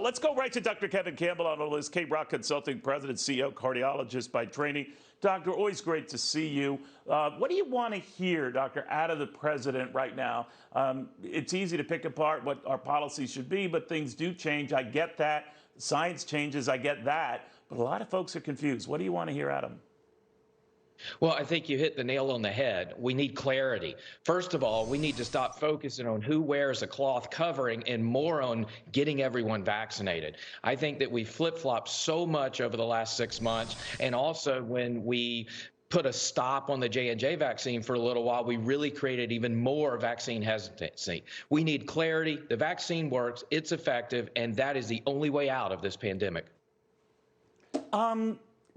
Let's go right to Dr. Kevin Campbell on the list, K-Rock Consulting President, CEO, cardiologist by training. Doctor, always great to see you. What do you want to hear, Doctor, out of the president right now? It's easy to pick apart what our policies should be, but things do change. I get that. Science changes. I get that. But a lot of folks are confused. What do you want to hear out of him? Well, I think you hit the nail on the head. We need clarity. First of all, we need to stop focusing on who wears a cloth covering and more on getting everyone vaccinated. I think that we flip-flopped so much over the last 6 months, and also when we put a stop on the J&J vaccine for a little while, we really created even more vaccine hesitancy. We need clarity. The vaccine works, it's effective, and that is the only way out of this pandemic.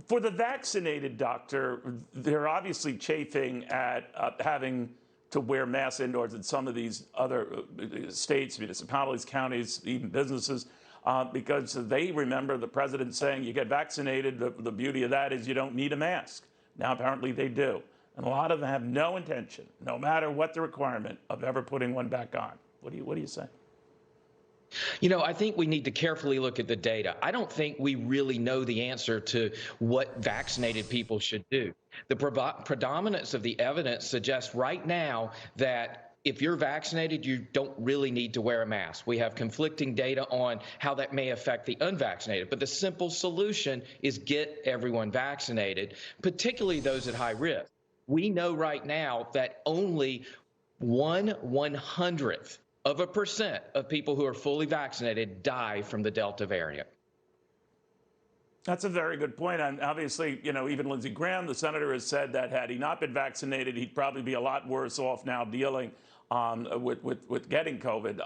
For the vaccinated, doctor, they're obviously chafing at having to wear masks indoors in some of these other states, municipalities, counties, even businesses, because they remember the president saying you get vaccinated. The beauty of that is you don't need a mask. Now, apparently they do. And a lot of them have no intention, no matter what the requirement, of ever putting one back on. What do you say? You know, I think we need to carefully look at the data. I don't think we really know the answer to what vaccinated people should do. The predominance of the evidence suggests right now that if you're vaccinated, you don't really need to wear a mask. We have conflicting data on how that may affect the unvaccinated. But the simple solution is get everyone vaccinated, particularly those at high risk. We know right now that only 1/100th of a percent of people who are fully vaccinated die from the Delta variant. That's a very good point. And obviously, you know, even Lindsey Graham, the senator, has said that had he not been vaccinated, he'd probably be a lot worse off now dealing with getting COVID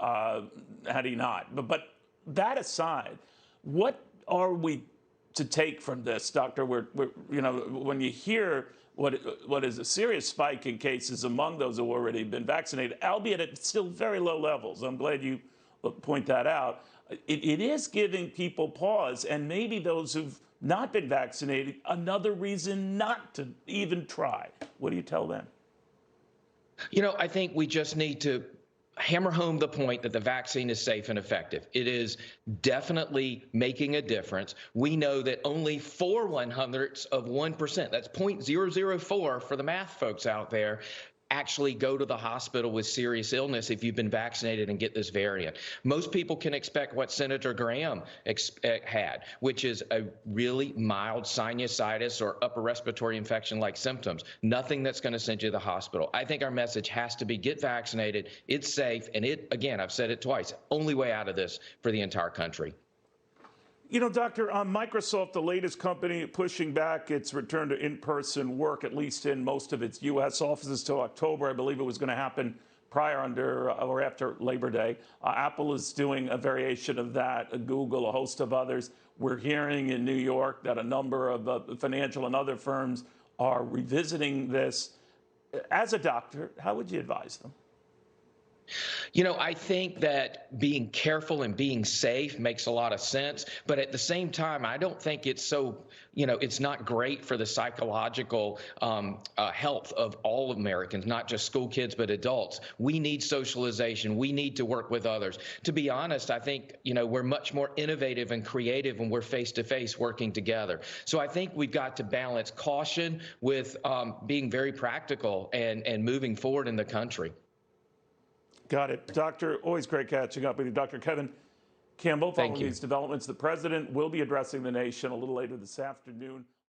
had he not. But that aside, what are we to take from this, Doctor? You know, when you hear what is a serious spike in cases among those who have already been vaccinated, albeit at still very low levels. I'm glad you point that out. It is giving people pause, and maybe those who've not been vaccinated, another reason not to even try. What do you tell them? You know, I think we just need to hammer home the point that the vaccine is safe and effective. It is definitely making a difference. We know that only 4/100ths of 1%, that's 0.004 for the math folks out there, actually go to the hospital with serious illness if you've been vaccinated and get this variant. Most people can expect what Senator Graham had, which is a really mild sinusitis or upper respiratory infection-like symptoms. Nothing that's going to send you to the hospital. I think our message has to be get vaccinated. It's safe. And again, I've said it twice, only way out of this for the entire country. You know, Doctor, Microsoft, the latest company pushing back its return to in-person work, at least in most of its U.S. offices, till October. I believe it was going to happen prior, under, or after Labor Day. Apple is doing a variation of that, Google, a host of others. We're hearing in New York that a number of financial and other firms are revisiting this. As a doctor, how would you advise them? You know, I think that being careful and being safe makes a lot of sense. But at the same time, I don't think it's so, you know, it's not great for the psychological health of all Americans, not just school kids, but adults. We need socialization. We need to work with others. To be honest, I think, you know, we're much more innovative and creative when we're face to face working together. So I think we've got to balance caution with being very practical and moving forward in the country. Got it. Doctor, always great catching up with you. Dr. Kevin Campbell, following these developments, the president will be addressing the nation a little later this afternoon.